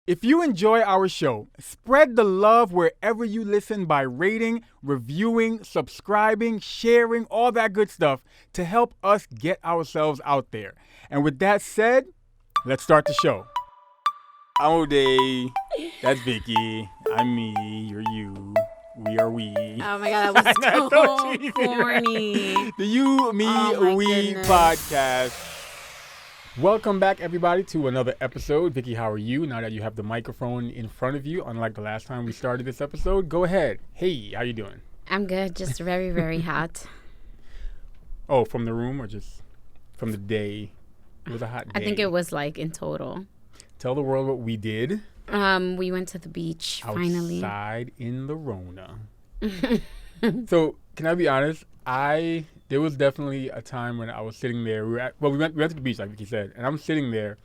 If you enjoy our show, spread the love wherever you listen by rating, reviewing, subscribing, sharing, all that good stuff to help us get ourselves out there. And with that said, let's start the show. I'm Ode. That's Vicky. I'm me. You're you. We are we. Oh my God, that was so corny. The You, Me, We goodness. podcast. Welcome back, everybody, to another episode. Vicky, how are you? Now that you have the microphone in front of you, unlike the last time we started this episode, go ahead. Hey, how you doing? I'm good, just very, very hot. Oh, from the room or just from the day? It was a hot day. I think it was like in total. Tell the world what we did. We went to the beach, finally. Outside in the Rona. So, can I be honest? There was definitely a time when I was sitting there. We went to the beach, like Vicky said, and I'm sitting there.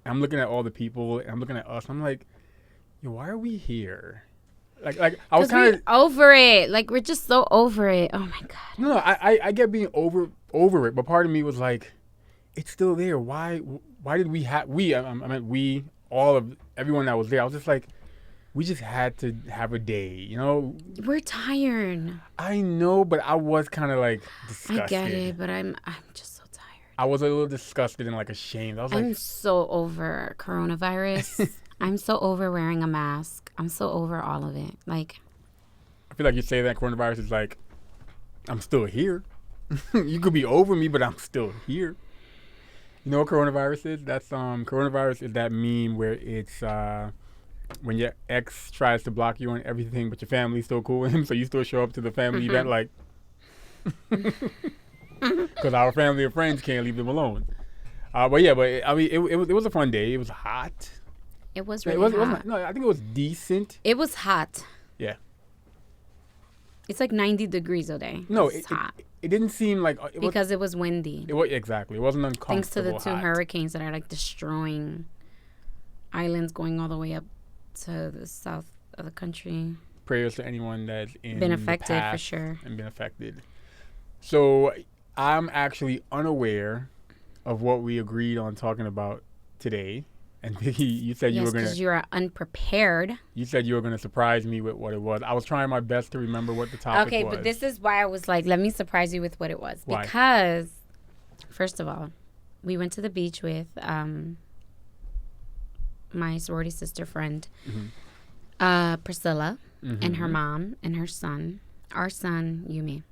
And I'm looking at all the people, and I'm looking at us. And I'm like, yo, why are we here? Like I was kind of over it. Like we're just so over it. Oh my God. No, I get being over it, but part of me was like, it's still there. Why did we have I meant we, all of everyone that was there. I was just like, we just had to have a day, you know? We're tired. I know, but I was kind of like disgusted. I get it, but I'm just so tired. I was a little disgusted and like ashamed. I was I'm like, so over coronavirus. I'm so over wearing a mask. I'm so over all of it. Like, I feel like you say that coronavirus is like, I'm still here. You could be over me, but I'm still here. You know what coronavirus is? That's coronavirus is that meme where it's when your ex tries to block you on everything, but your family's still cool with him, so you still show up to the family event like, because our family and friends can't leave them alone. I mean, it was a fun day. It was hot. it was really hot. No, I think it was decent. It was hot. Yeah. It's like 90 degrees a day. No, it's hot. It didn't seem like Because it was windy. Exactly. It wasn't uncomfortable. Thanks to the two hot. hurricanes that are like destroying islands going all the way up to the south of the country. Prayers to anyone that's Been affected, the for past sure. and been affected. So I'm actually unaware of what we agreed on talking about today. And Vicky, you said Yes, because you are unprepared. You said you were gonna surprise me with what it was. I was trying my best to remember what the topic was. Okay, but this is why I was like, let me surprise you with what it was. Why? Because, first of all, we went to the beach with my sorority sister friend, Priscilla, and her mom and her son, our son, Yumi.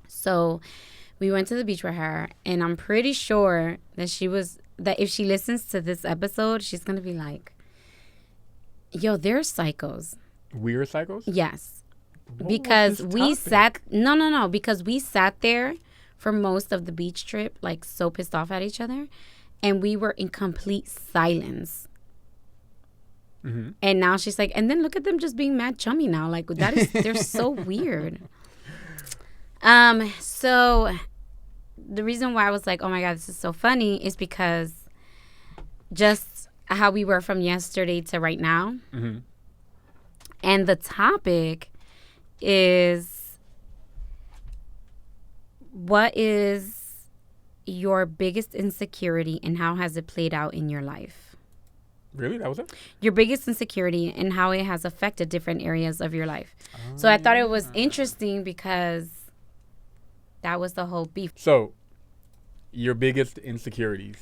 So we went to the beach with her, and I'm pretty sure that if she listens to this episode, she's going to be like, yo, they're psychos. Weird cycles? Yes. What Because was this we topic? because we sat there for most of the beach trip, like so pissed off at each other, and we were in complete silence. Mm-hmm. And now she's like, and then look at them just being mad chummy now. Like, they're so weird. So the reason why I was like, oh my God, this is so funny is because just how we were from yesterday to right now. Mm-hmm. And the topic is, what is your biggest insecurity and how has it played out in your life? Really? That was it? Your biggest insecurity and how it has affected different areas of your life. So I thought it was interesting because that was the whole beef. So, your biggest insecurities.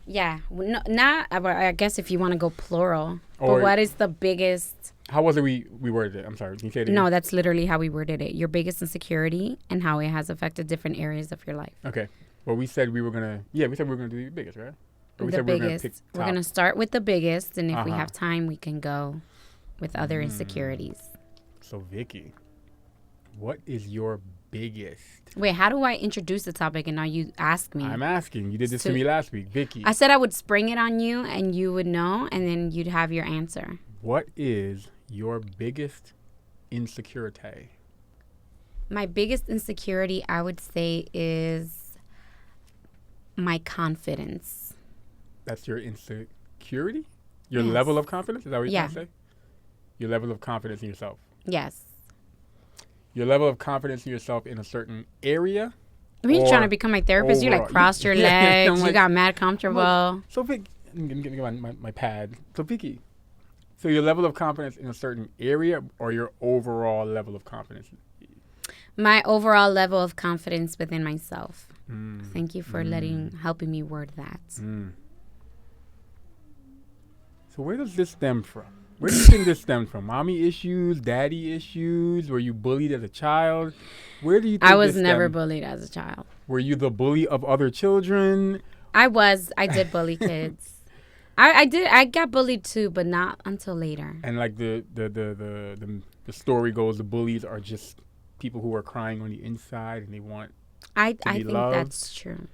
Yeah. I guess if you want to go plural. Or- but what is the biggest... How was it we worded it? I'm sorry. Can you say it again? No, that's literally how we worded it. Your biggest insecurity and how it has affected different areas of your life. Okay. Well, we said we were going to do the biggest, right? Or we The said we were gonna biggest. pick We're top. going to start with the biggest, and if we Uh-huh. have time, we can go with other insecurities. So, Vicky, what is your biggest? Wait, how do I introduce the topic and now you ask me? I'm asking. You did this to So- me last week. Vicky, I said I would spring it on you and you would know, and then you'd have your answer. what is your biggest insecurity? My biggest insecurity, I would say, is my confidence. That's your insecurity? Your Yes. level of confidence? Is that what you're Yeah. trying to say? Your level of confidence in yourself. Yes. Your level of confidence in yourself in a certain area? Are you Or trying to become my therapist? You like overall. crossed your Yeah, legs. I'm you like, got mad comfortable. So, Vic, I'm getting my pad. So, Vicky, So your level of confidence in a certain area or your overall level of confidence? My overall level of confidence within myself. Mm. Thank you for helping me word that. Mm. So where does this stem from? Where do you think this stemmed from? Mommy issues, daddy issues? Were you bullied as a child? Where do you think I was this never stemmed? bullied as a child. Were you the bully of other children? I did bully kids. I got bullied too, but not until later. And like the story goes, the bullies are just people who are crying on the inside and they want I to be think loved. that's true.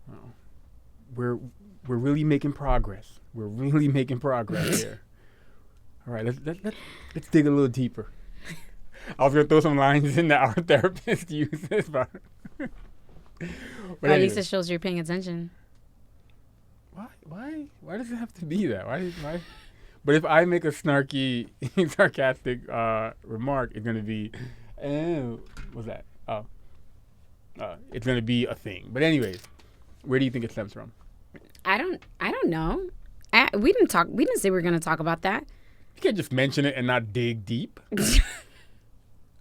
Well, we're really making progress. We're really making progress here. All right, let's dig a little deeper. I was gonna throw some lines in that our therapist uses, but At least it shows you're paying attention. Why does it have to be that? Why? But if I make a snarky, sarcastic remark, it's gonna be, what's that? It's gonna be a thing. But anyways, where do you think it stems from? I don't know. We didn't say we were gonna talk about that. You can't just mention it and not dig deep.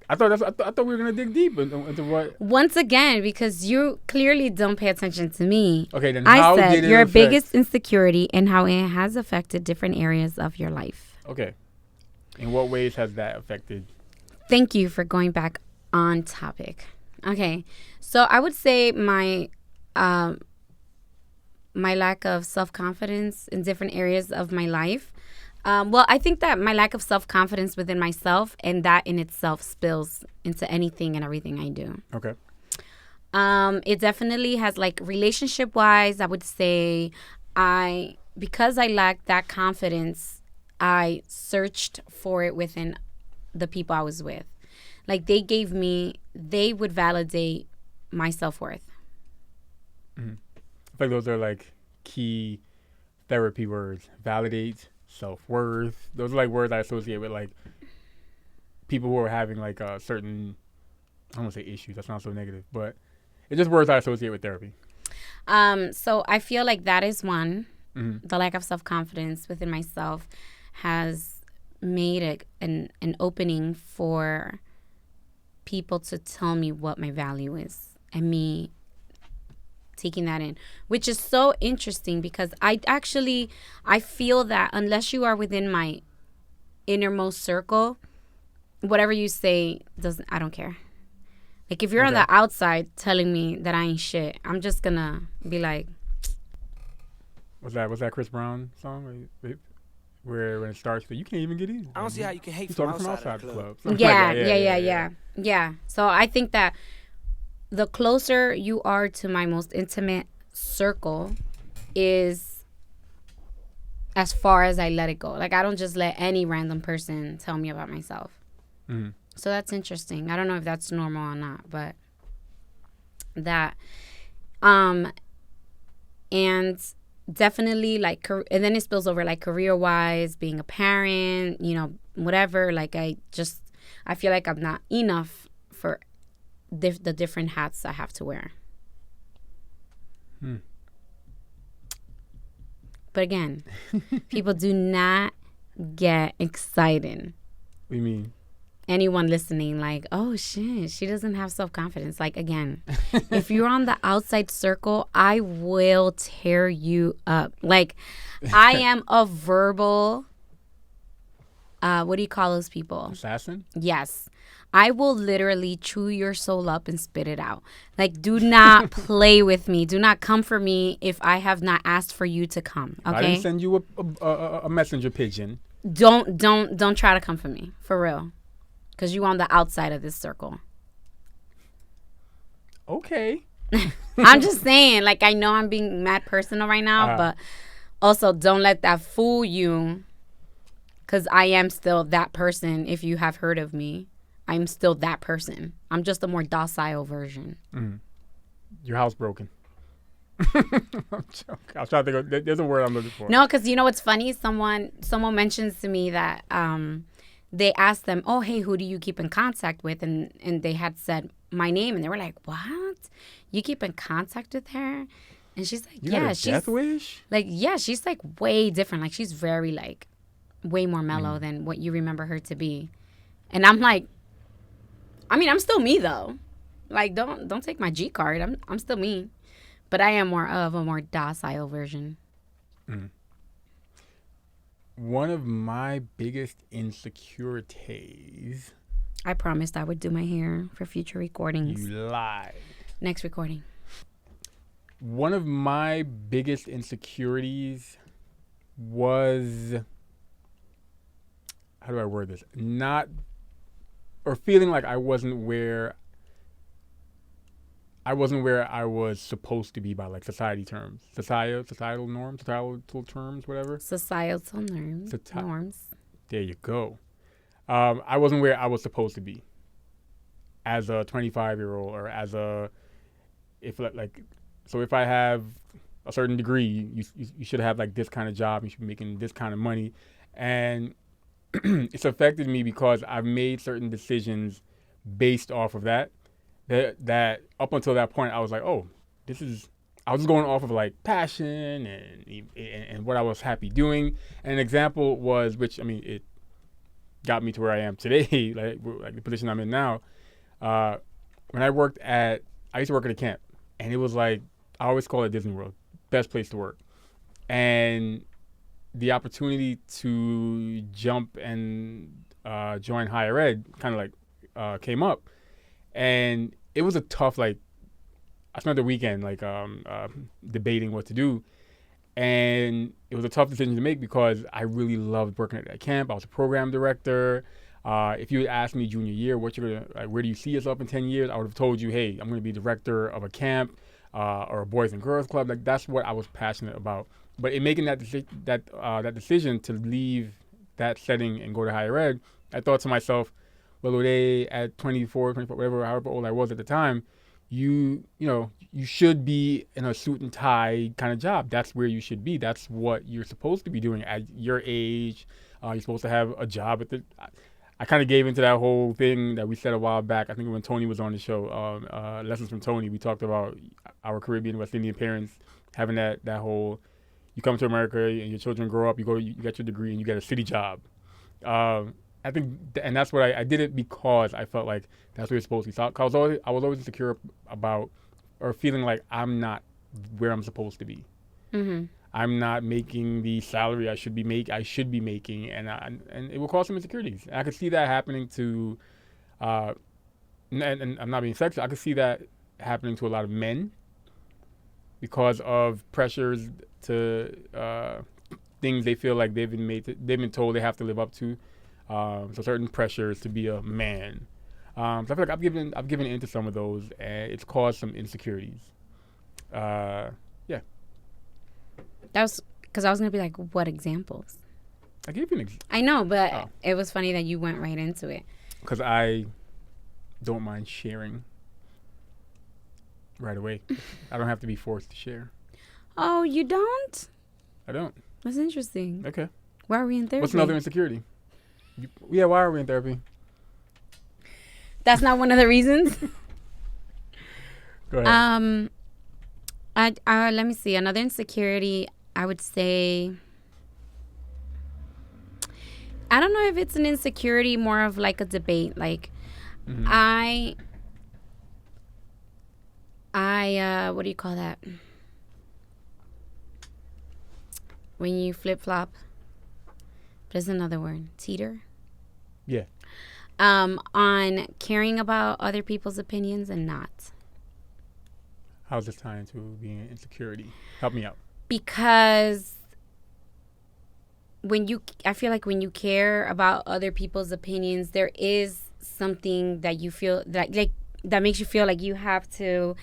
I thought we were gonna dig deep into what. Once again, because you clearly don't pay attention to me. Okay, then I how said did it your affect? biggest insecurity and how it has affected different areas of your life. Okay, in what ways has that affected? Thank you for going back on topic. Okay, so I would say my lack of self-confidence in different areas of my life. Well, I think that my lack of self-confidence within myself and that in itself spills into anything and everything I do. Okay. It definitely has, like, relationship-wise, I would say because I lacked that confidence, I searched for it within the people I was with. Like, they would validate my self-worth. Mm-hmm. I feel like those are, like, key therapy words. Validate, self-worth. Those are, like, words I associate with, like, people who are having, like, a certain, I don't want to say issues. That sounds so negative. But it's just words I associate with therapy. So I feel like that is one. Mm-hmm. The lack of self-confidence within myself has made an opening for people to tell me what my value is and me taking that in, which is so interesting because I feel that unless you are within my innermost circle, whatever you say I don't care. Like, if you're on the outside telling me that I ain't shit, I'm just gonna be like, Was that Chris Brown song where when it starts, you can't even get in? I don't see how you can hate You from started from outside outside the the club. club. Yeah. So I think that the closer you are to my most intimate circle is as far as I let it go. Like, I don't just let any random person tell me about myself. Mm-hmm. So that's interesting. I don't know if that's normal or not, but that, and definitely, like, and then it spills over, like, career-wise, being a parent, whatever. Like, I feel like I'm not enough for the different hats I have to wear. But again, people do not get excited. What do you mean? Anyone listening, like, oh shit, she doesn't have self-confidence. Like, again, if you're on the outside circle, I will tear you up. Like, I am a verbal, what do you call those people? Assassin? Yes. I will literally chew your soul up and spit it out. Like, do not play with me. Do not come for me if I have not asked for you to come. Okay? I didn't send you a messenger pigeon. Don't try to come for me, for real. Because you on the outside of this circle. Okay. I'm just saying, like, I know I'm being mad personal right now, but also don't let that fool you. Because I am still that person. If you have heard of me, I'm still that person. I'm just a more docile version. Mm. Your house broken. I'm joking. I was trying to think of, there's a word I'm looking for. No, because you know what's funny? Someone mentions to me that they asked them, oh, hey, who do you keep in contact with? And they had said my name. And they were like, what? You keep in contact with her? And she's like, you had a death wish? Like, yeah, she's like way different. Like, she's very like way more mellow than what you remember her to be. And I'm like, I mean, I'm still me though. Like, don't take my G card. I'm still me, but I am more of a more docile version. One of my biggest insecurities. I promised I would do my hair for future recordings. You lied. Next recording. One of my biggest insecurities was, how do I word this? Feeling like I wasn't where I was supposed to be by like society terms, societal norms, societal terms, whatever. Societal norms. There you go. I wasn't where I was supposed to be as a 25-year-old, or if I have a certain degree, you should have like this kind of job, you should be making this kind of money, and it's affected me because I've made certain decisions based off of that up until that point I was like, oh, I was going off of like passion and what I was happy doing. And an example was, which I mean, it got me to where I am today, like the position I'm in now. When I used to work at a camp, and it was like, I always call it Disney World, best place to work. And the opportunity to jump and join higher ed kind of like came up, and it was a tough, like, I spent the weekend like debating what to do, and it was a tough decision to make because I really loved working at that camp. I was a program director. If you had asked me junior year, where do you see yourself in 10 years, I would have told you, hey, I'm going to be director of a camp or a boys and girls club. Like, that's what I was passionate about. But in making that decision to leave that setting and go to higher ed, I thought to myself, well, Ode, at 24, whatever, however old I was at the time, you should be in a suit and tie kind of job. That's where you should be. That's what you're supposed to be doing at your age. You're supposed to have a job at the. I kind of gave into that whole thing that we said a while back. I think when Tony was on the show, Lessons from Tony, we talked about our Caribbean, West Indian parents having that whole. You come to America and your children grow up. You get your degree and you get a city job. I think, and that's what I did it because I felt like that's what you're supposed to be. So I was always insecure about, or feeling like I'm not where I'm supposed to be. Mm-hmm. I'm not making the salary I should be making, and it will cause some insecurities. And I could see that happening to, and I'm not being sexist. I could see that happening to a lot of men because of pressures to things they feel like they've been told they have to live up to. So certain pressures to be a man. So I feel like I've given into some of those, and it's caused some insecurities. Yeah. That was because I was gonna be like, what examples? I gave you an example. I know, but it was funny that you went right into it. Because I don't mind sharing right away. I don't have to be forced to share. Oh, you don't? I don't. That's interesting. Okay. Why are we in therapy? What's another insecurity? Why are we in therapy? That's not one of the reasons. Go ahead. Let me see. Another insecurity, I would say, I don't know if it's an insecurity, more of like a debate. Like, mm-hmm. What do you call that? When you flip-flop. There's another word. Teeter? Yeah. On caring about other people's opinions and not. How's this tying into being an insecurity? Help me out. Because I feel like when you care about other people's opinions, there is something that you feel that makes you feel like you have to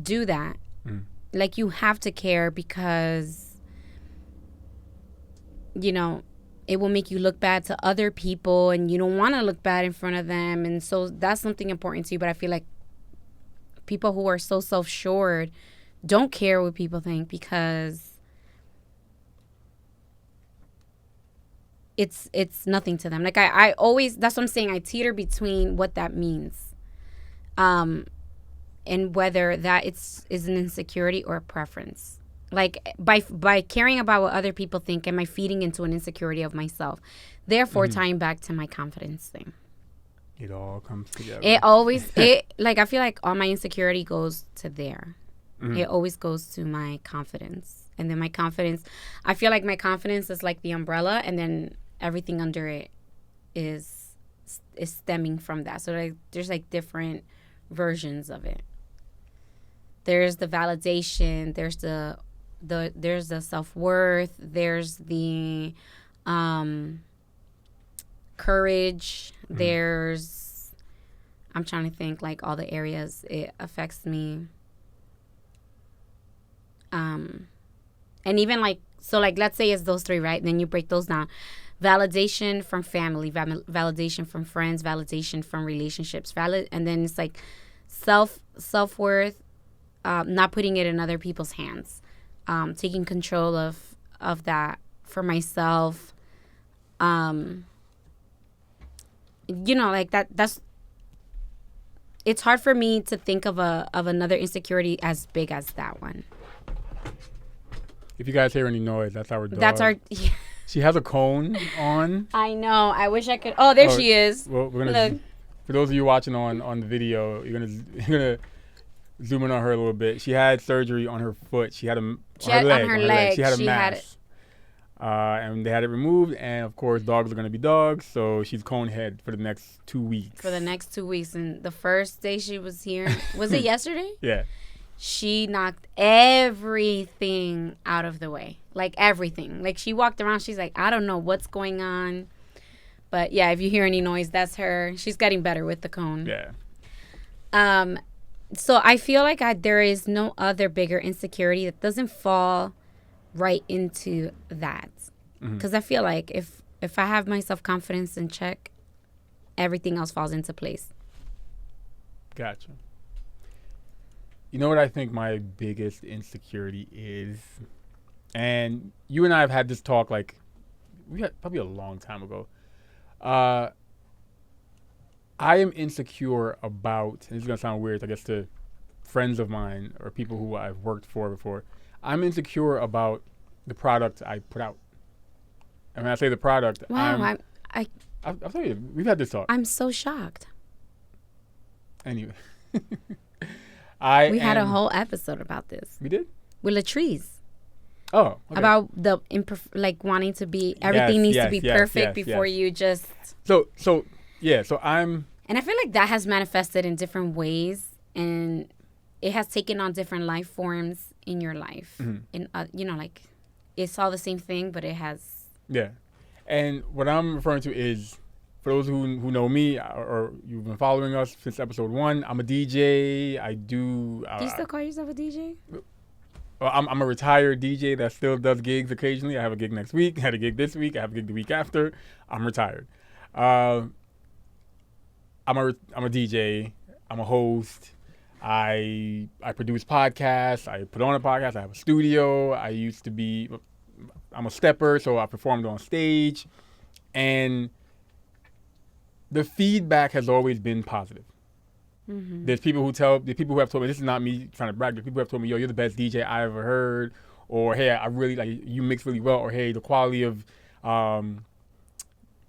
do that. Mm. Like you have to care because, it will make you look bad to other people and you don't want to look bad in front of them. And so that's something important to you. But I feel like people who are so self-assured don't care what people think because it's nothing to them. Like I always, that's what I'm saying. I teeter between what that means and whether that is an insecurity or a preference. Like by caring about what other people think, am I feeding into an insecurity of myself? Therefore, tying back to my confidence thing. It all comes together. Like I feel like all my insecurity goes to there. It always goes to my confidence. And then my confidence, I feel like my confidence is like the umbrella, and then everything under it is stemming from that. So like there's like different versions of it. There's the validation, there's the self-worth, there's the courage, there's, I'm trying to think like all the areas it affects me. And even like, so like let's say it's those three, right? And then you break those down. Validation from family, validation from friends, validation from relationships, and then it's like self-worth, not putting it in other people's hands, taking control of that for myself. Like that's, it's hard for me to think of another insecurity as big as that one. If you guys hear any noise, that's our dog. That's our. She has a cone on. I know. I wish I could. Oh, there she is. Well, we're gonna. Look. For those of you watching on the video, you're gonna zoom in on her a little bit. She had surgery on her foot. She had on her leg. She had a mass. And they had it removed. And of course, dogs are gonna be dogs. So she's cone head for the next 2 weeks. For the next 2 weeks, and the first day she was here, was it yesterday? Yeah. She knocked everything out of the way. Like everything. Like she walked around. She's like, I don't know what's going on. But yeah, if you hear any noise, that's her. She's getting better with the cone. Yeah. So I feel like there is no other bigger insecurity that doesn't fall right into that. Because I feel like if I have my self-confidence in check, everything else falls into place. Gotcha. You know what I think my biggest insecurity is? And you and I have had this talk like we had probably a long time ago. I am insecure about, and this is going to sound weird, I guess, to friends of mine or people who I've worked for before. I'm insecure about the product I put out. And when I say the product, wow, I'll tell you, we've had this talk. I'm so shocked. Anyway. We had a whole episode about this. We did? With Latrice. Oh, okay. About the wanting to be, everything needs to be perfect before you just. So I'm. And I feel like that has manifested in different ways, and it has taken on different life forms in your life. And like it's all the same thing, but it has. Yeah, and what I'm referring to is, for those who know me or you've been following us since episode 1, I'm a DJ. I do. Do you still call yourself a DJ? Well, I'm a retired DJ that still does gigs occasionally. I have a gig next week. I had a gig this week. I have a gig the week after. I'm retired. I'm a DJ. I'm a host. I produce podcasts. I put on a podcast. I have a studio. I'm a stepper, so I performed on stage, and the feedback has always been positive. There's people who have told me, this is not me trying to brag, but people have told me, yo, you're the best DJ I ever heard, or hey, I really like you mix really well, or hey, the quality of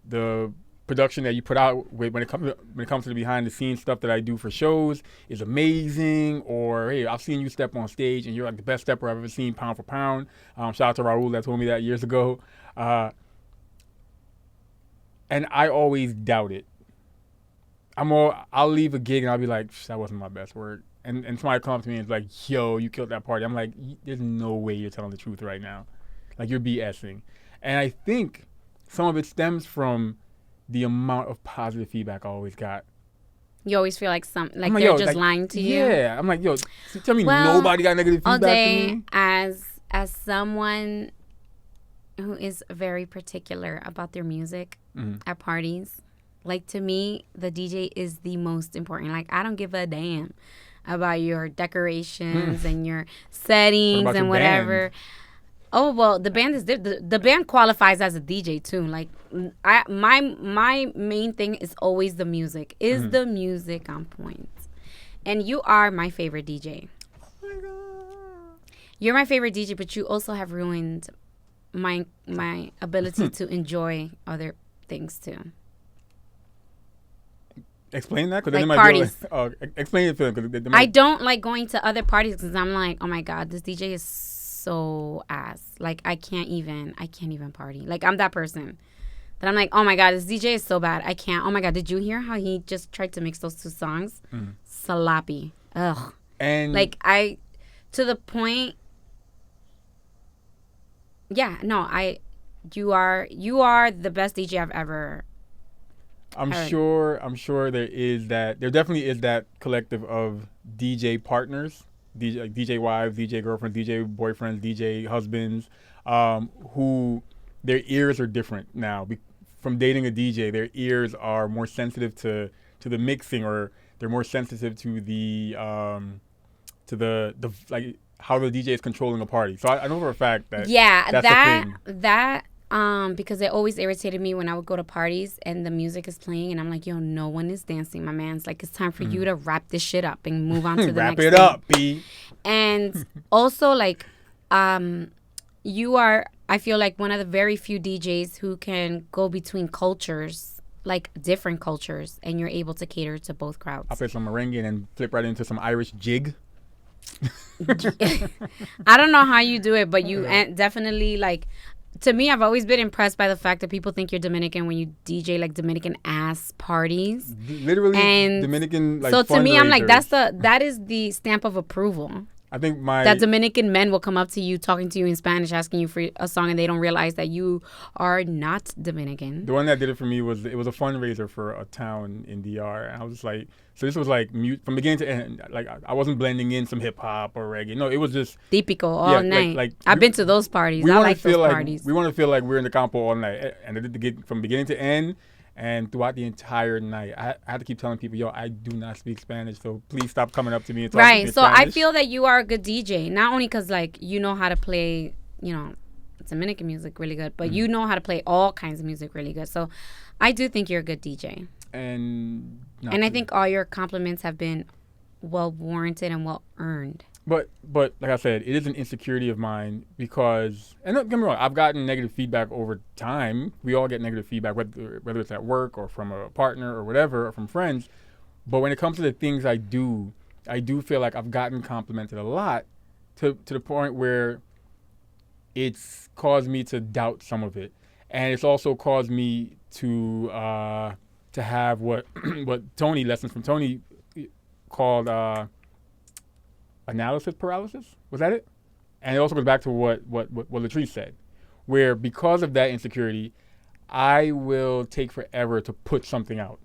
the production that you put out when it comes to the behind the scenes stuff that I do for shows is amazing, or hey, I've seen you step on stage and you're like the best stepper I've ever seen pound for pound. Shout out to Raul that told me that years ago. And I always doubt it. I'll leave a gig and I'll be like, that wasn't my best work. And somebody comes up to me and is like, yo, you killed that party. I'm like, there's no way you're telling the truth right now. Like, you're BSing. And I think some of it stems from the amount of positive feedback I always got. You always feel like they're just lying to you? Yeah. I'm like, yo, tell me nobody got negative feedback from me? As someone who is very particular about their music at parties, like, to me, the DJ is the most important. Like, I don't give a damn about your decorations and your settings and whatever. Band? Oh, well, the band is the band qualifies as a DJ too. Like, my main thing is always the music. Is the music on point? And you are my favorite DJ. Oh my God. You're my favorite DJ, but you also have ruined my ability to enjoy other things too. Explain that, because Like then it might parties. be explain it to them. Cause I don't like going to other parties because I'm like, oh my god, this DJ is so ass. Like I can't even party. Like I'm that person that I'm like, oh my god, this DJ is so bad. I can't. Oh my god, did you hear how he just tried to mix those two songs? Sloppy. Ugh. And like to the point. Yeah, no, you are the best DJ I've ever. I'm sure there definitely is that collective of DJ partners, DJ wives, DJ girlfriends, DJ boyfriends, DJ husbands, who their ears are different now. From dating a DJ, their ears are more sensitive to the mixing, or they're more sensitive to the like how the DJ is controlling a party. So I know for a fact that that's a thing. Because it always irritated me when I would go to parties and the music is playing and I'm like, yo, no one is dancing. My man's like, it's time for you to wrap this shit up and move on to the wrap next it thing. up, B. And also like, you are, I feel like one of the very few DJs who can go between cultures, like different cultures, and you're able to cater to both crowds. I'll play some merengue and then flip right into some Irish jig. I don't know how you do it, but you definitely like. To me, I've always been impressed by the fact that people think you're Dominican when you DJ like Dominican ass parties. Literally, and Dominican. Like, so to me, I'm like, that is the stamp of approval. I think that Dominican men will come up to you, talking to you in Spanish, asking you for a song, and they don't realize that you are not Dominican. The one that did it for me was a fundraiser for a town in DR, and I was just like, so this was like from beginning to end. Like I wasn't blending in some hip hop or reggae. No, it was just típico all night. Like I've been to those parties. I like those parties. We want to feel like we're in the campo all night, and I did get from beginning to end. And throughout the entire night, I had to keep telling people, yo, I do not speak Spanish, so please stop coming up to me and talking to me in Spanish. Right, so I feel that you are a good DJ, not only because, like, you know how to play, Dominican music really good, but you know how to play all kinds of music really good. So I do think you're a good DJ. And I think all your compliments have been well-warranted and well-earned. But like I said, it is an insecurity of mine because, and don't get me wrong, I've gotten negative feedback over time. We all get negative feedback, whether it's at work or from a partner or whatever, or from friends. But when it comes to the things I do feel like I've gotten complimented a lot to the point where it's caused me to doubt some of it. And it's also caused me to have what Lessons from Tony called analysis paralysis. Was that it? And it also goes back to what Latrice said, where because of that insecurity, I will take forever to put something out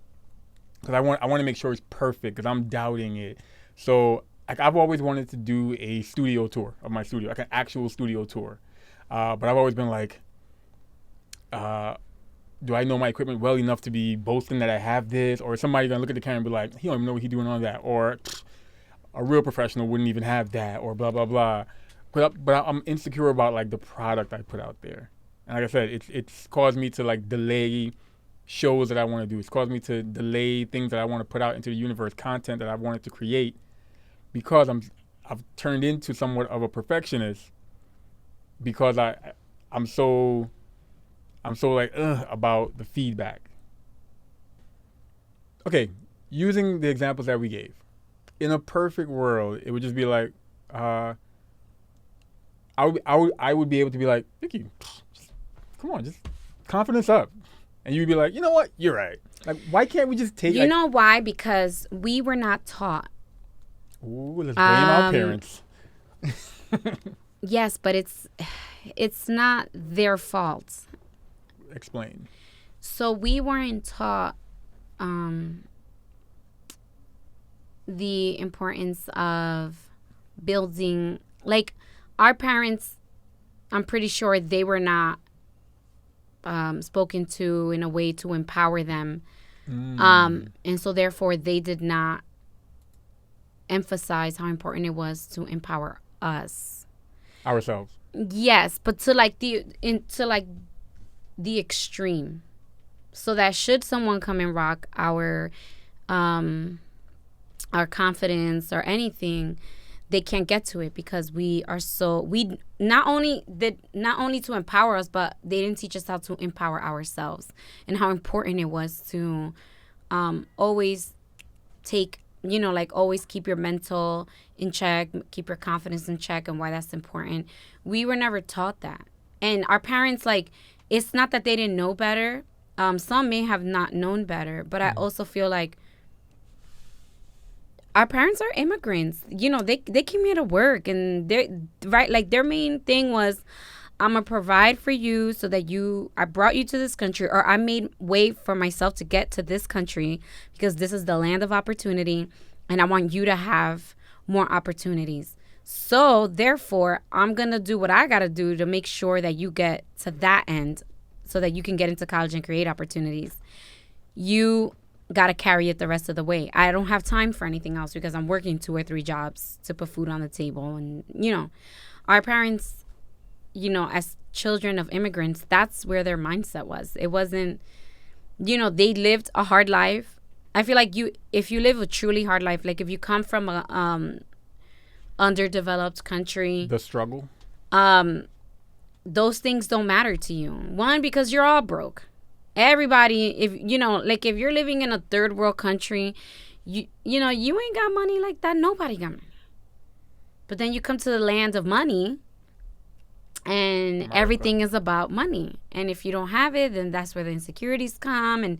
because I want to make sure it's perfect because I'm doubting it. So I've always wanted to do a studio tour of my studio, like an actual studio tour. But I've always been like, do I know my equipment well enough to be boasting that I have this? Or is somebody going to look at the camera and be like, he don't even know what he's doing on that? Or a real professional wouldn't even have that, or blah, blah, blah. But I'm insecure about, like, the product I put out there. And like I said, it's caused me to, like, delay shows that I want to do. It's caused me to delay things that I want to put out into the universe, content that I wanted to create, because I've turned into somewhat of a perfectionist because I'm so like, about the feedback. Okay, using the examples that we gave. In a perfect world, it would just be like, I would be able to be like, Vicky, come on, just confidence up. And you'd be like, you know what? You're right. Like, why can't we just take? You know why? Because we were not taught. Ooh, let's blame our parents. Yes, but it's not their fault. Explain. So we weren't taught the importance of building, like, our parents, I'm pretty sure they were not spoken to in a way to empower them. And so therefore they did not emphasize how important it was to empower us. Ourselves. Yes, but to the extreme. So that should someone come and rock our confidence or anything, they can't get to it because we not only to empower us, but they didn't teach us how to empower ourselves and how important it was to always take, like always keep your mental in check, keep your confidence in check, and why that's important. We were never taught that. And our parents, like, it's not that they didn't know better. Some may have not known better, but I also feel like our parents are immigrants. They came here to work, and their main thing was, I'm gonna provide for you so that I brought you to this country, or I made way for myself to get to this country because this is the land of opportunity, and I want you to have more opportunities. So therefore, I'm gonna do what I gotta do to make sure that you get to that end, so that you can get into college and create opportunities. You got to carry it the rest of the way. I don't have time for anything else because I'm working 2 or 3 jobs to put food on the table. And, our parents, as children of immigrants, that's where their mindset was. It wasn't, they lived a hard life. I feel like if you live a truly hard life, like if you come from a underdeveloped country. The struggle. Those things don't matter to you. One, because you're all broke. Everybody, if you're living in a third world country, you ain't got money like that. Nobody got money. But then you come to the land of money, and everything is about money. And if you don't have it, then that's where the insecurities come, and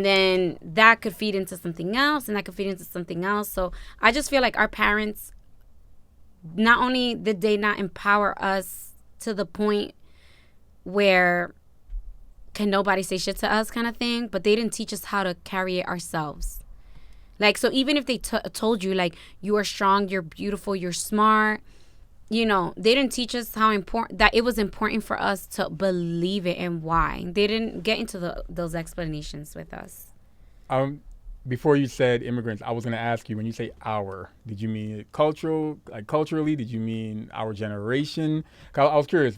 then that could feed into something else, and that could feed into something else. So I just feel like our parents, not only did they not empower us to the point where can nobody say shit to us kind of thing, but they didn't teach us how to carry it ourselves. Like, so even if they told you, like, you are strong, you're beautiful, you're smart, they didn't teach us how important, that it was important for us to believe it and why. They didn't get into those explanations with us. Before you said immigrants, I was going to ask you, when you say our, did you mean culturally? Did you mean our generation? I was curious,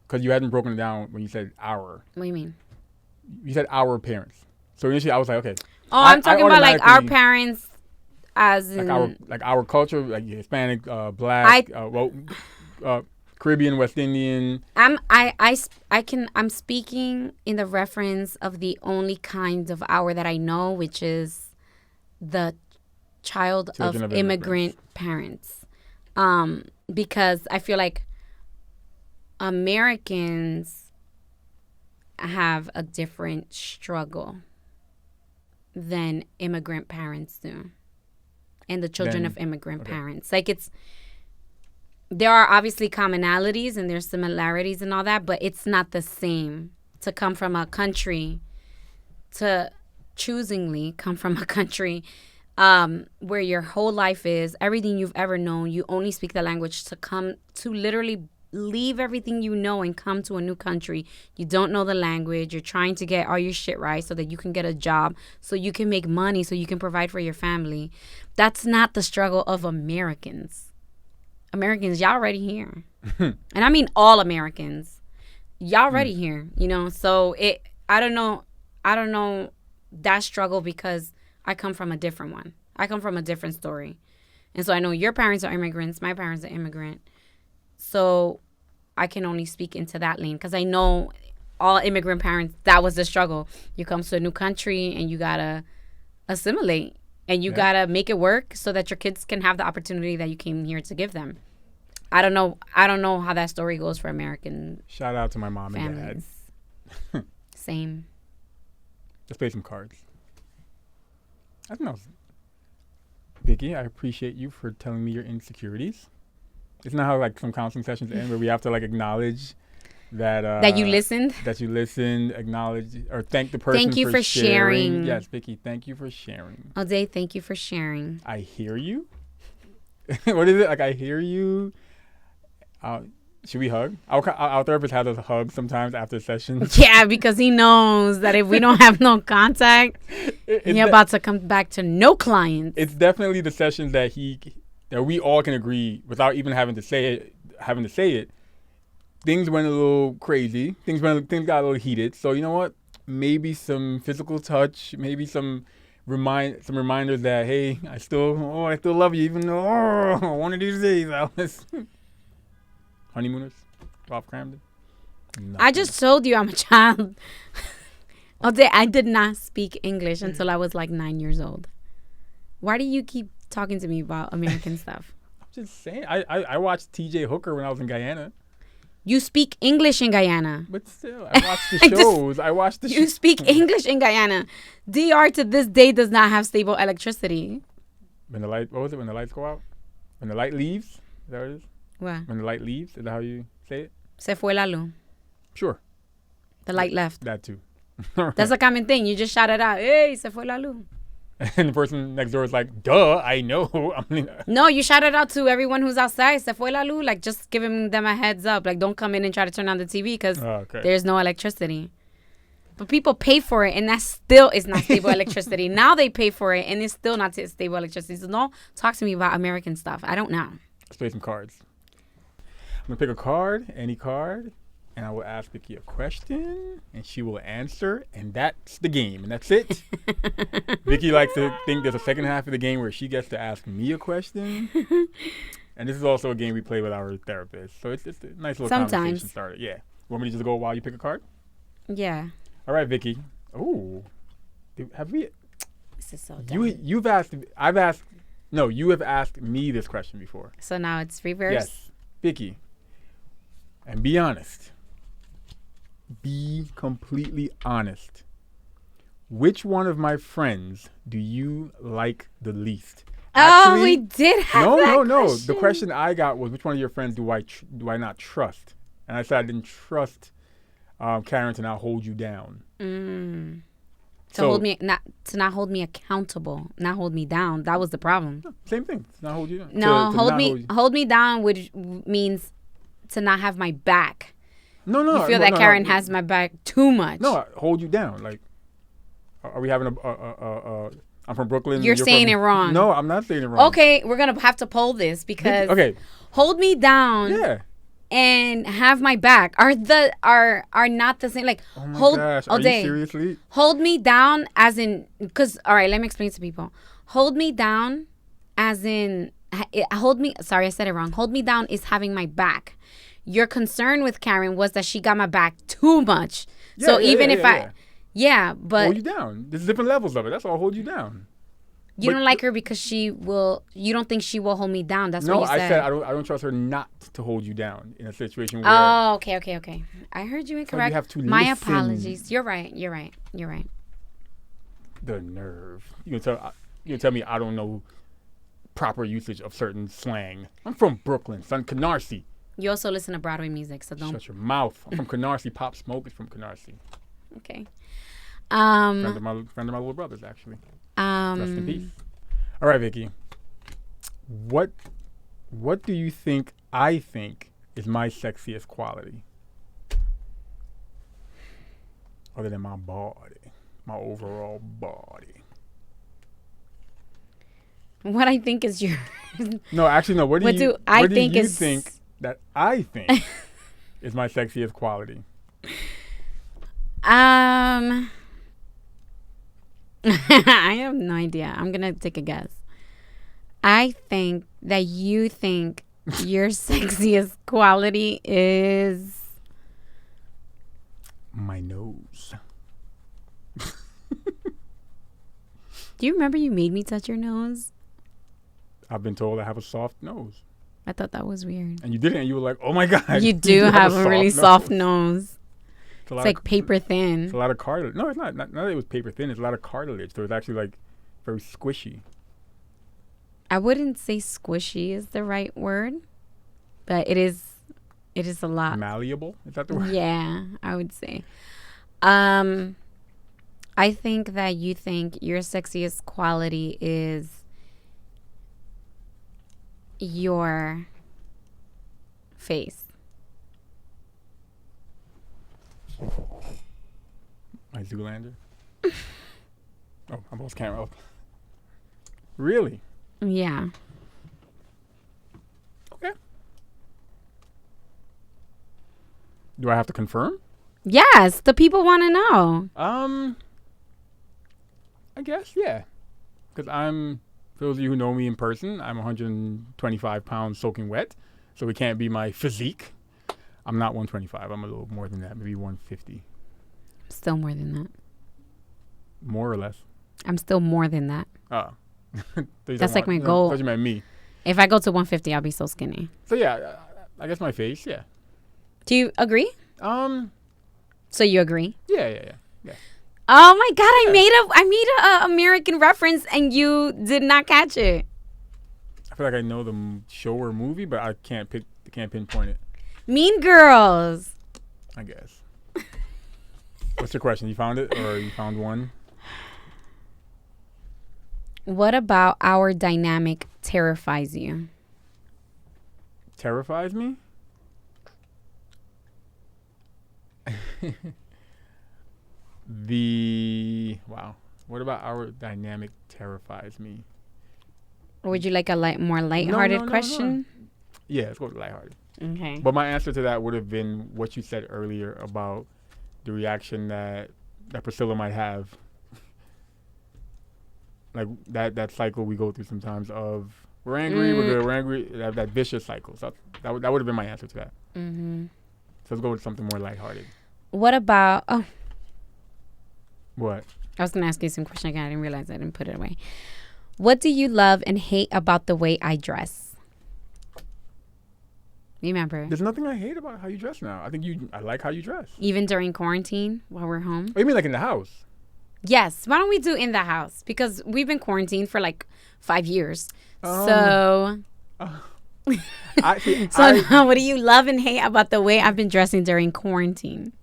because you hadn't broken it down when you said our. What do you mean? You said our parents. So initially I was like, okay. Oh, I'm talking about like our parents as in... Our culture, like Hispanic, Black, Caribbean, West Indian. I'm speaking in the reference of the only kind of our that I know, which is the child of immigrant parents. Because I feel like Americans have a different struggle than immigrant parents do, and the children of immigrant parents. Like, there are obviously commonalities and there's similarities and all that, but it's not the same to come from a country, to choosingly come from a country where your whole life is everything you've ever known. You only speak the language, to literally leave everything you know and come to a new country. You don't know the language. You're trying to get all your shit right so that you can get a job, so you can make money, so you can provide for your family. That's not the struggle of Americans. Y'all already here. And I mean all Americans. Y'all already here, So I don't know that struggle, because I come from a different one. I come from a different story. And so I know your parents are immigrants. My parents are immigrant. So I can only speak into that lane, because I know all immigrant parents, that was the struggle. You come to a new country and you got to assimilate, and you got to make it work so that your kids can have the opportunity that you came here to give them. I don't know how that story goes for American Shout out to my mom families. And dad. Same. Let's play some cards. I don't know. Vicky, I appreciate you for telling me your insecurities. Isn't that how like some counseling sessions end, where we have to like acknowledge that that you listened, acknowledge or thank the person. Thank you for sharing. Yes, Vicky, thank you for sharing. Ode, thank you for sharing. I hear you. What is it? Like, I hear you. Should we hug? Our therapist has us hug sometimes after sessions. Yeah, because he knows that if we don't have no contact, he's about to come back to no clients. It's definitely the sessions that we all can agree without even having to say it. Things went a little crazy. Things got a little heated. So you know what? Maybe some physical touch, maybe some some reminders that, hey, I still love you, even though one of these days I was honeymooners, Ralph Cramden. I just told you I'm a child. I did not speak English until I was like 9 years old. Why do you keep talking to me about American stuff? I'm just saying. I watched T.J. Hooker when I was in Guyana. You speak English in Guyana. But still, I watched the shows. I watched the shows. You speak English in Guyana. DR to this day does not have stable electricity. When the light, what was it? When the lights go out? When the light leaves? Is that what it is? What? When the light leaves? Is that how you say it? Se fue la luz. Sure. The light left. That too. That's a common thing. You just shout it out. Hey, se fue la luz. And the person next door is like, duh, I know. I mean, no, you shout it out to everyone who's outside. Se fue la luz. Like, just giving them a heads up. Like, don't come in and try to turn on the TV because there's no electricity. But people pay for it, and that still is not stable electricity. Now they pay for it, and it's still not stable electricity. So don't talk to me about American stuff. I don't know. Let's play some cards. I'm going to pick a card, any card, and I will ask Vicky a question, and she will answer, and that's the game, and that's it. Vicky likes to think there's a second half of the game where she gets to ask me a question. And this is also a game we play with our therapist. So it's a nice little conversation starter. Yeah. Want me to just go while you pick a card? Yeah. All right, Vicky. Oh. Have we... This is so dumb. You have asked me this question before. So now it's reverse? Yes. Vicky. And be honest. Be completely honest. Which one of my friends do you like the least? Actually, we did have that No. question. The question I got was, which one of your friends do I not trust? And I said I didn't trust Karen to not hold you down. To not hold me accountable, not hold me down. That was the problem. Same thing. To not hold you down. No, hold me down, which means to not have my back. No. You feel that Karen has my back too much. No, hold you down. Like, are we having a I'm from Brooklyn. You're saying it wrong. No, I'm not saying it wrong. Okay, we're going to have to poll this because hold me down and have my back are not the same. Like, oh my gosh, are you seriously? Hold me down as in, because, all right, let me explain to people. Hold me down as in, sorry, I said it wrong. Hold me down is having my back. Your concern with Karen was that she got my back too much. But hold you down. There's different levels of it. That's all. Hold you down. You don't like her because you don't think she will hold me down. That's what you said. No, I said I don't trust her not to hold you down in a situation where. Oh, okay. I heard you incorrect. So you have to My listen. apologies. You're right. The nerve. You can tell me I don't know proper usage of certain slang. I'm from Brooklyn, son. Canarsie. You also listen to Broadway music, so don't. Shut your mouth. I'm from Canarsie. Pop Smoke is from Canarsie. Okay. Friend of my little brothers, actually. Rest in peace. All right, Vicky. What do you think I think is my sexiest quality? Other than my body, my overall body. What I think is your. No, actually, no. What do you think that I think is my sexiest quality? I have no idea. I'm going to take a guess. I think that you think your sexiest quality is... my nose. Do you remember you made me touch your nose? I've been told I have a soft nose. I thought that was weird. And you didn't. You were like, oh my God. You do have a really soft nose. It's like paper thin. It's a lot of cartilage. No, it's not. Not that it was paper thin. It's a lot of cartilage. So it's actually like very squishy. I wouldn't say squishy is the right word, but it is a lot. Malleable? Is that the word? Yeah, I would say. I think that you think your sexiest quality is your face. My Zoolander? Oh, I'm almost camera up. Really? Yeah. Okay. Do I have to confirm? Yes, the people want to know. I guess, yeah. because for those of you who know me in person, I'm 125 pounds soaking wet, so it can't be my physique. I'm not 125. I'm a little more than that, maybe 150. Still more than that. More or less? I'm still more than that. Oh. That's like my goal. I thought you meant me. If I go to 150, I'll be so skinny. So yeah, I guess my face, yeah. Do you agree? So you agree? Yeah. Oh my God! I made a American reference and you did not catch it. I feel like I know the show or movie, but I can't pinpoint it. Mean Girls. I guess. What's your question? You found it, or you found one? What about our dynamic terrifies you? Terrifies me? What about our dynamic terrifies me? Or would you like a more lighthearted question? No. Yeah, let's go with lighthearted. Okay. But my answer to that would have been what you said earlier about the reaction that Priscilla might have. Like that cycle we go through sometimes of we're angry, we're good, we're angry, that vicious cycle. So that would have been my answer to that. Mm-hmm. So let's go with something more lighthearted. What about... Oh. What? I was going to ask you some question again. I didn't realize I didn't put it away. What do you love and hate about the way I dress? Remember? There's nothing I hate about how you dress now. I like how you dress. Even during quarantine while we're home? Oh, you mean like in the house? Yes. Why don't we do in the house? Because we've been quarantined for like 5 years. So... what do you love and hate about the way I've been dressing during quarantine?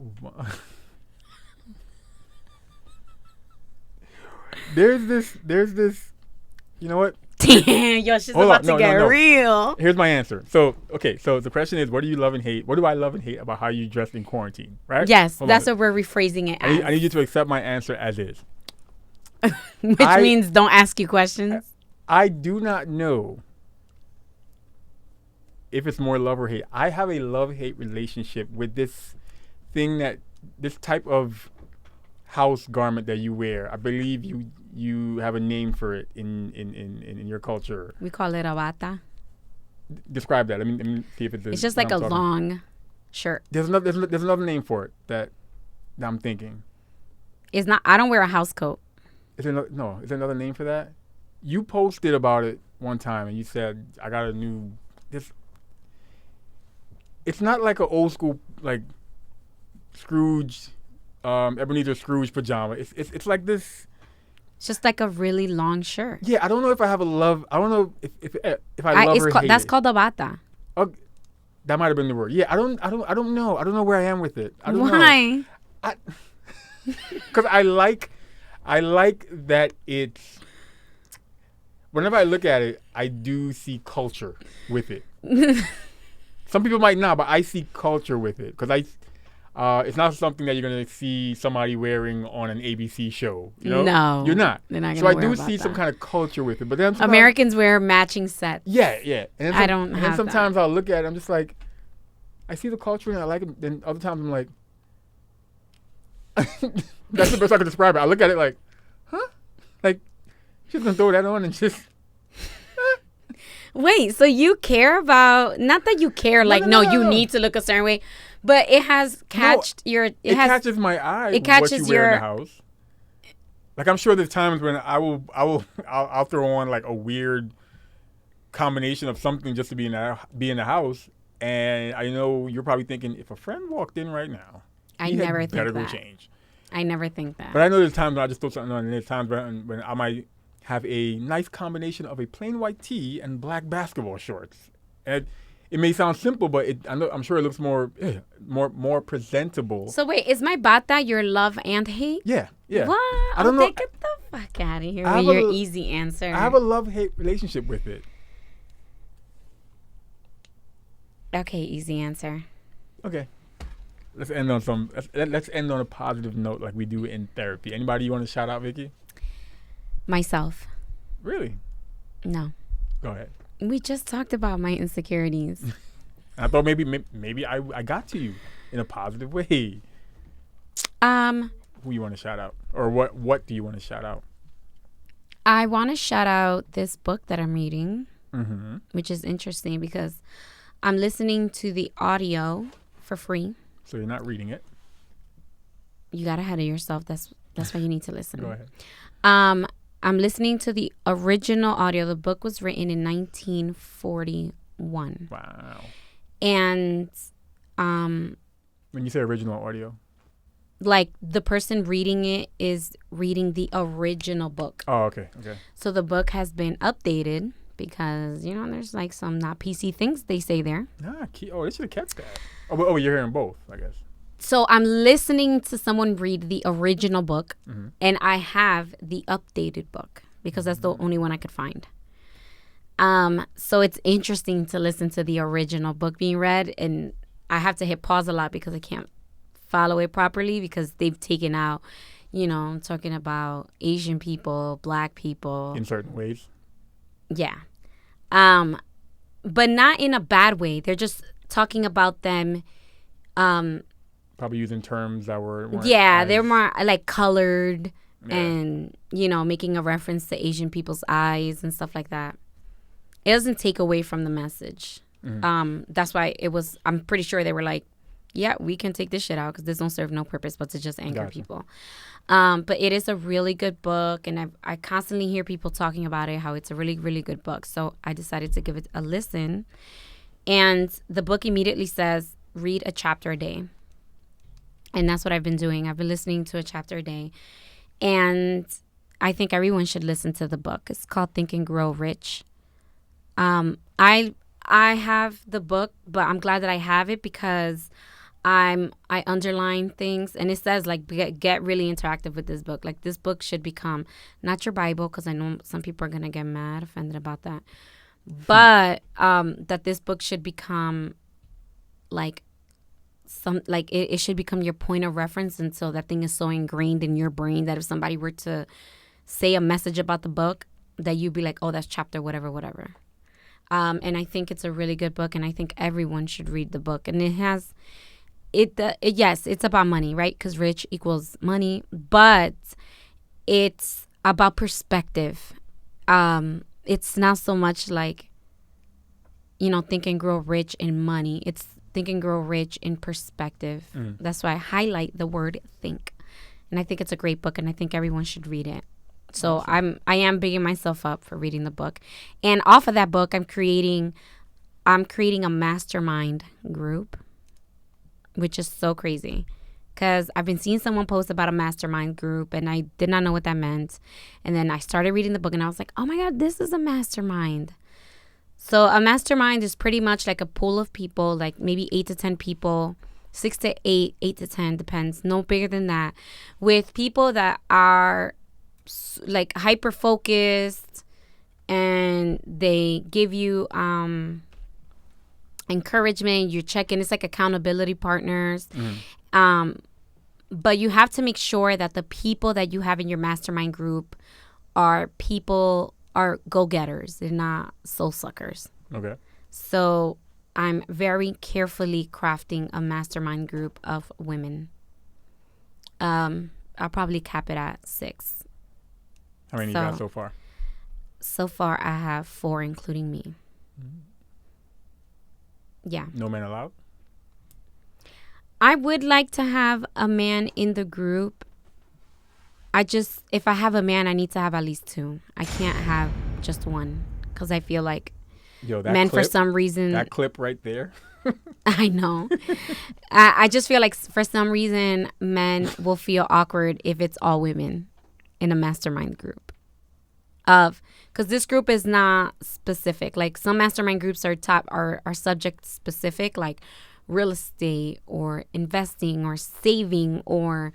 There's this, you know what? Damn, yo, she's about to get real. Here's my answer. So the question is, what do you love and hate? What do I love and hate about how you dress in quarantine, right? Yes, that's what we're rephrasing it as. I need you to accept my answer as is. Which means don't ask you questions. I do not know if it's more love or hate. I have a love-hate relationship with this type of house garment that you wear. I believe you have a name for it in your culture. We call it a bata. Describe that. Let me see if it's just like a long shirt. There's another name for it that I'm thinking. It's not. I don't wear a house coat. Is there another name for that? You posted about it one time and you said I got a new this. It's not like an old school like Scrooge, Ebenezer Scrooge pajama. It's like this. It's just like a really long shirt. Yeah, I don't know if I have a love. I don't know if I love or hate that's it. called a bata. That might have been the word. Yeah, I don't know. I don't know where I am with it. I don't Why? know. Because I like that it's. Whenever I look at it, I do see culture with it. Some people might not, but I see culture with it because it's not something that you're gonna see somebody wearing on an ABC show. You know? No, you're not. They're not gonna so I do see some kind of culture with it. But then Americans wear matching sets. Yeah. And I don't. And then sometimes I'll look at it, I'm just like, I see the culture and I like it. Then other times I'm like, that's the best I can describe it. I look at it like, huh? Like, she's gonna throw that on and just. Wait, so you care about, not that you care, like, no, you need to look a certain way, but it has catched it catches my eye. It catches what you wear in the house. Like, I'm sure there's times when I'll throw on like a weird combination of something just to be in the house, and I know you're probably thinking, if a friend walked in right now, I never think better that. Go change. I never think that. But I know there's times when I just throw something on, and there's times when I might have a nice combination of a plain white tee and black basketball shorts. And it may sound simple, but I'm sure it looks more presentable. So wait, is my bata your love and hate? Yeah. What? I don't know. Get the fuck out of here with your easy answer. I have a love-hate relationship with it. Okay, easy answer. Okay. Let's end on a positive note like we do in therapy. Anybody you want to shout out, Vicky? Myself. Really? No. Go ahead. We just talked about my insecurities. I thought maybe I got to you in a positive way. Who you want to shout out? Or what do you want to shout out? I want to shout out this book that I'm reading, Mm-hmm. which is interesting because I'm listening to the audio for free. So you're not reading it. You got ahead of yourself. That's why you need to listen. Go ahead. I'm listening to the original audio. The book was written in 1941. Wow. And When you say original audio. like the person reading it is reading the original book. Oh, okay. Okay. So the book has been updated because, you know, there's like some not PC things they say there. They should have kept that. Oh, you're hearing both, I guess. So I'm listening to someone read the original book, Mm-hmm. and I have the updated book because that's the only one I could find. So it's interesting to listen to the original book being read, and I have to hit pause a lot because I can't follow it properly because they've taken out, you know, I'm talking about Asian people, Black people. In certain ways. Yeah. But not in a bad way. They're just talking about them. Probably using terms that weren't They're more like colored and, you know, making a reference to Asian people's eyes and stuff like that. It doesn't take away from the message. Mm-hmm. That's why I'm pretty sure they were like, yeah, we can take this shit out because this don't serve no purpose but to just anger Gotcha. people. But it is a really good book, and I constantly hear people talking about it, how it's a really, really good book. So I decided to give it a listen. And the book immediately says, read a chapter a day. And that's what I've been doing. I've been listening to a chapter a day. And I think everyone should listen to the book. It's called Think and Grow Rich. I have the book, but I'm glad that I have it because I underline things, and it says like get really interactive with this book. Like this book should become not your Bible, because I know some people are gonna get mad, offended about that, but that this book should become like it should become your point of reference, and so that thing is so ingrained in your brain that if somebody were to say a message about the book, that you'd be like, oh, that's chapter whatever. And I think it's a really good book, and I think everyone should read the book. And yes, it's about money, right? Because rich equals money, but it's about perspective. It's not so much like, you know, Think and Grow Rich in money. It's Think and Grow Rich in perspective. That's why I highlight the word think. And I think it's a great book, and I think everyone should read it. So awesome. I am bigging myself up for reading the book. And off of that book, I'm creating a mastermind group, which is so crazy because I've been seeing someone post about a mastermind group, and I did not know what that meant. And then I started reading the book, and I was like, oh my God, this is a mastermind. So a mastermind is pretty much like a pool of people, like maybe 8 to 10 people, 6 to 8, 8 to 10, depends, no bigger than that, with people that are like hyper focused, and they give you encouragement. You check in. It's like accountability partners. But you have to make sure that the people that you have in your mastermind group are go-getters. They're not soul suckers. Okay. So I'm very carefully crafting a mastermind group of women. I'll probably cap it at 6. How many you got so far? So far, I have 4, including me. Yeah. No men allowed? I would like to have a man in the group. If I have a man, I need to have at least 2. I can't have just one, because I feel like men, for some reason. That clip right there. I know. I just feel like for some reason, men will feel awkward if it's all women in a mastermind group. Because this group is not specific. Like some mastermind groups are subject specific, like real estate or investing or saving or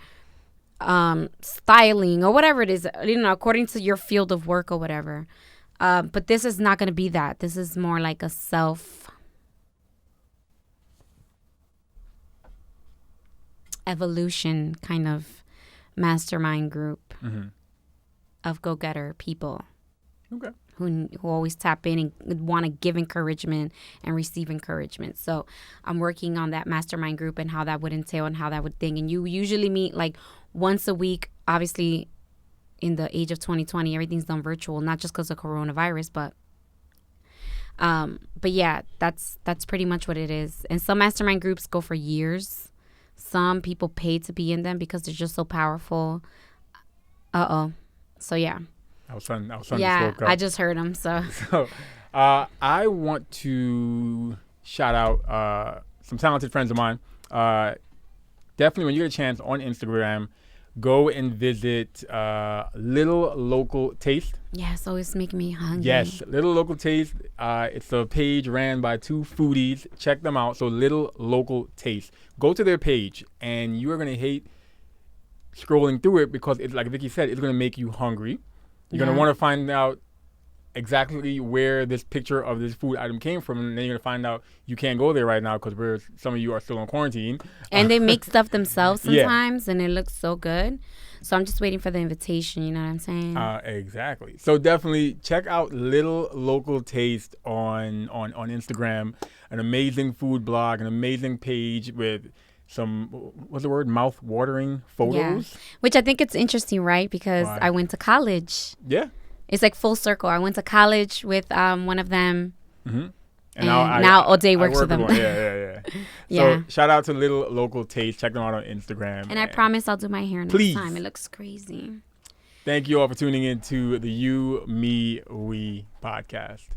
styling or whatever it is, you know, according to your field of work or whatever. But this is not going to be that. This is more like a self-evolution kind of mastermind group of go-getter people. Okay. Who always tap in and want to give encouragement and receive encouragement. So I'm working on that mastermind group and how that would entail and how that would thing. And you usually meet like once a week. Obviously, in the age of 2020, everything's done virtual, not just because of coronavirus, but yeah, that's pretty much what it is. And some mastermind groups go for years. Some people pay to be in them because they're just so powerful. So yeah. Our son just woke up. I just heard him. So I want to shout out some talented friends of mine. Definitely, when you get a chance on Instagram, go and visit Little Local Taste. Yeah, it's always making me hungry. Yes, Little Local Taste. It's a page ran by 2 foodies. Check them out. So Little Local Taste. Go to their page, and you are going to hate scrolling through it because, it's like Vicky said, it's going to make you hungry. You're going to want to find out exactly where this picture of this food item came from, and then you're going to find out you can't go there right now because some of you are still on quarantine. And they make stuff themselves sometimes, and it looks so good. So I'm just waiting for the invitation, you know what I'm saying? Exactly. So definitely check out Little Local Taste on Instagram. An amazing food blog, an amazing page with some, what's the word, mouth-watering photos. Yeah. Which I think it's interesting, right? Because I went to college. Yeah. It's like full circle. I went to college with one of them. Mm-hmm. And now Ode works with them. Yeah. So shout out to Little Local Taste. Check them out on Instagram. And I promise I'll do my hair next time. It looks crazy. Thank you all for tuning in to the You, Me, We podcast.